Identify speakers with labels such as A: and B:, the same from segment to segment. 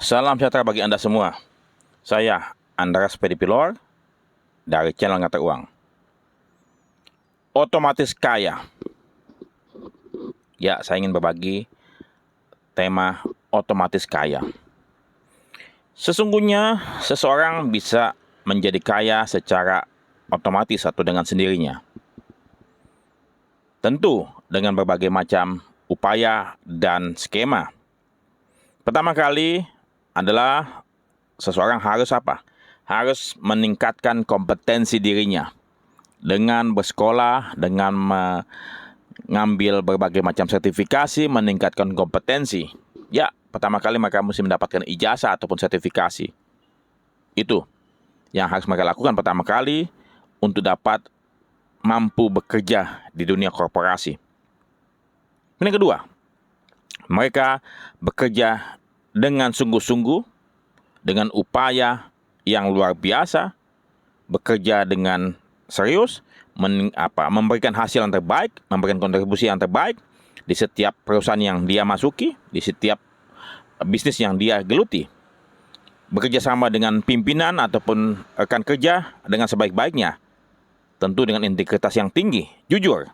A: Salam sejahtera bagi Anda semua. Saya Andreas Pedipilor dari channel Ngatur Uang. Otomatis kaya. Ya, saya ingin berbagi tema otomatis kaya. Sesungguhnya seseorang bisa menjadi kaya secara otomatis atau dengan sendirinya. Tentu dengan berbagai macam upaya dan skema. Pertama kali adalah seseorang harus apa? Harus meningkatkan kompetensi dirinya dengan bersekolah, dengan mengambil berbagai macam sertifikasi, meningkatkan kompetensi. Ya, pertama kali mereka mesti mendapatkan ijazah ataupun sertifikasi. Itu yang harus mereka lakukan pertama kali untuk dapat mampu bekerja di dunia korporasi. Yang kedua, mereka bekerja dengan sungguh-sungguh, dengan upaya yang luar biasa, bekerja dengan serius, memberikan hasil yang terbaik, memberikan kontribusi yang terbaik di setiap perusahaan yang dia masuki, di setiap bisnis yang dia geluti. Bekerja sama dengan pimpinan ataupun rekan kerja dengan sebaik-baiknya, tentu dengan integritas yang tinggi, jujur.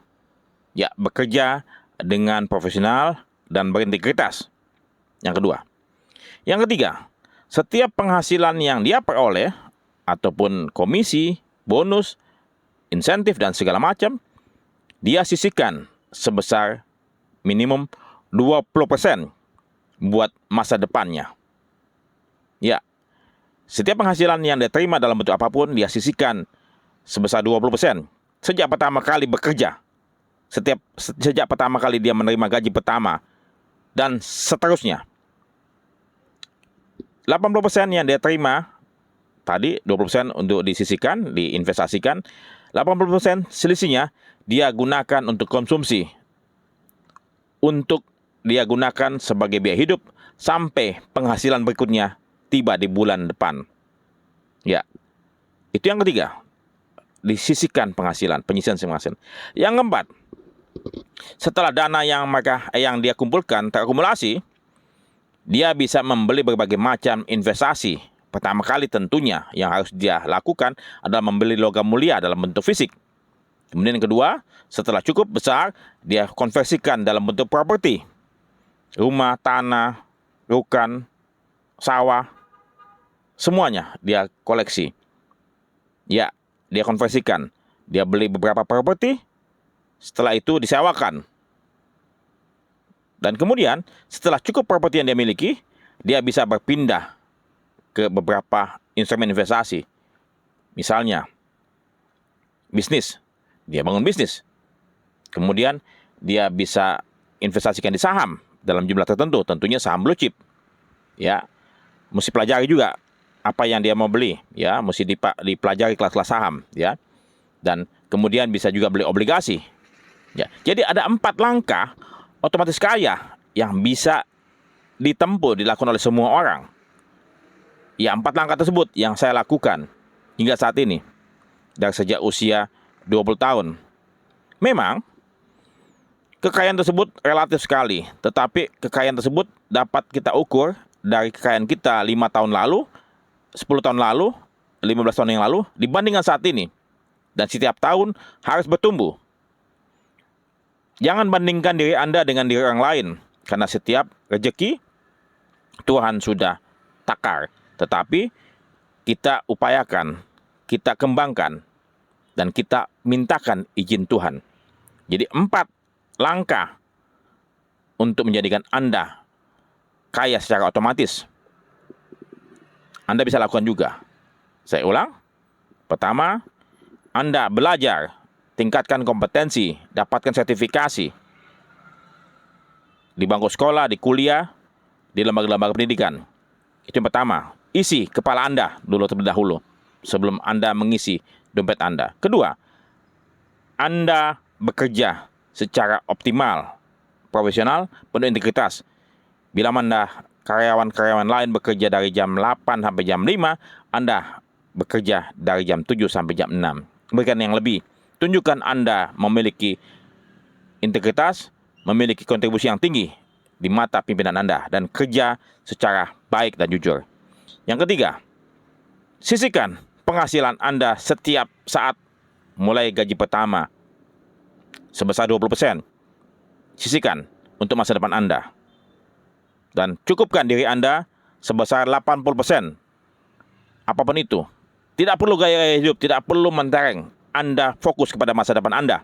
A: Ya, bekerja dengan profesional dan berintegritas. Yang kedua. Yang ketiga, setiap penghasilan yang dia peroleh ataupun komisi, bonus, insentif dan segala macam, dia sisihkan sebesar minimum 20% buat masa depannya. Ya, setiap penghasilan yang dia terima dalam bentuk apapun, dia sisihkan sebesar 20% sejak pertama kali bekerja. Sejak pertama kali dia menerima gaji pertama dan seterusnya. 80% yang dia terima tadi, 20% untuk disisihkan, diinvestasikan. 80% selisihnya dia gunakan untuk konsumsi. Untuk dia gunakan sebagai biaya hidup sampai penghasilan berikutnya tiba di bulan depan. Ya, itu yang ketiga. Disisihkan penghasilan, penyisihan penghasilan. Yang keempat, setelah dana yang dia kumpulkan terakumulasi, dia bisa membeli berbagai macam investasi. Pertama kali tentunya yang harus dia lakukan adalah membeli logam mulia dalam bentuk fisik. Kemudian yang kedua, setelah cukup besar, dia konversikan dalam bentuk properti. Rumah, tanah, rukan, sawah, semuanya dia koleksi. Ya, dia konversikan. Dia beli beberapa properti, setelah itu disewakan. Dan kemudian setelah cukup properti yang dia miliki, dia bisa berpindah ke beberapa instrumen investasi. Misalnya, bisnis. Dia bangun bisnis. Kemudian dia bisa investasikan di saham dalam jumlah tertentu, tentunya saham blue chip. Ya, mesti pelajari juga apa yang dia mau beli, ya, mesti dipelajari kelas-kelas saham, ya. Dan kemudian bisa juga beli obligasi. Ya, jadi ada 4 langkah otomatis kaya yang bisa dilakukan oleh semua orang. Ya, 4 langkah tersebut yang saya lakukan hingga saat ini, dari sejak usia 20 tahun. Memang kekayaan tersebut relatif sekali, tetapi kekayaan tersebut dapat kita ukur dari kekayaan kita 5 tahun lalu, 10 tahun lalu, 15 tahun yang lalu, dibandingkan saat ini. Dan setiap tahun harus bertumbuh. Jangan bandingkan diri Anda dengan diri orang lain, karena setiap rezeki Tuhan sudah takar. Tetapi kita upayakan, kita kembangkan, dan kita mintakan izin Tuhan. Jadi 4 langkah untuk menjadikan Anda kaya secara otomatis. Anda bisa lakukan juga. Saya ulang. Pertama, Anda belajar, tingkatkan kompetensi, dapatkan sertifikasi di bangku sekolah, di kuliah, di lembaga-lembaga pendidikan. Itu yang pertama. Isi kepala Anda dulu terlebih dahulu sebelum Anda mengisi dompet Anda. Kedua, Anda bekerja secara optimal, profesional, penuh integritas. Bila Anda karyawan-karyawan lain bekerja dari jam 8 sampai jam 5, Anda bekerja dari jam 7 sampai jam 6. Berikan yang lebih. Tunjukkan Anda memiliki integritas, memiliki kontribusi yang tinggi di mata pimpinan Anda, dan kerja secara baik dan jujur. Yang ketiga, sisihkan penghasilan Anda setiap saat mulai gaji pertama sebesar 20%. Sisihkan untuk masa depan Anda. Dan cukupkan diri Anda sebesar 80%. Apapun itu. Tidak perlu gaya hidup, tidak perlu mentereng. Anda fokus kepada masa depan Anda.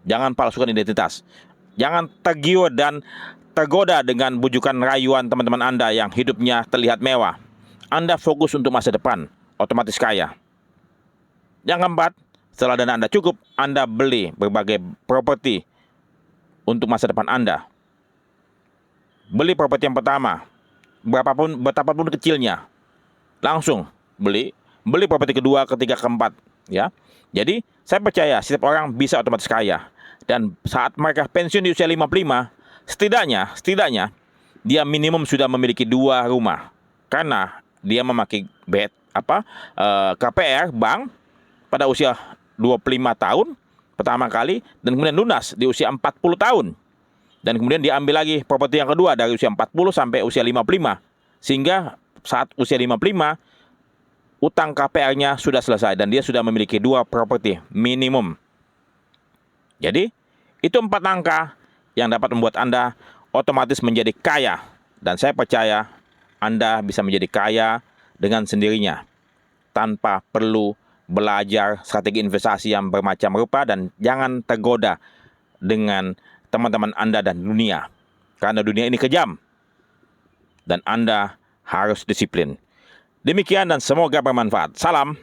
A: Jangan palsukan identitas. Jangan tergiur dan tergoda dengan bujukan rayuan teman-teman Anda yang hidupnya terlihat mewah. Anda fokus untuk masa depan, otomatis kaya. Yang keempat, setelah dana Anda cukup, Anda beli berbagai properti untuk masa depan Anda. Beli properti yang pertama, betapapun kecilnya, langsung beli properti kedua, ketiga, keempat, ya. Jadi, saya percaya setiap orang bisa otomatis kaya. Dan saat mereka pensiun di usia 55, setidaknya dia minimum sudah memiliki 2 rumah. Karena dia memakai KPR bank pada usia 25 tahun pertama kali, dan kemudian lunas di usia 40 tahun. Dan kemudian diambil lagi properti yang kedua dari usia 40 sampai usia 55. Sehingga saat usia 55, utang KPR-nya sudah selesai dan dia sudah memiliki 2 properti minimum. Jadi, itu 4 angka yang dapat membuat Anda otomatis menjadi kaya. Dan saya percaya Anda bisa menjadi kaya dengan sendirinya, tanpa perlu belajar strategi investasi yang bermacam rupa, dan jangan tergoda dengan teman-teman Anda dan dunia. Karena dunia ini kejam. Dan Anda harus disiplin. Demikian dan semoga bermanfaat. Salam.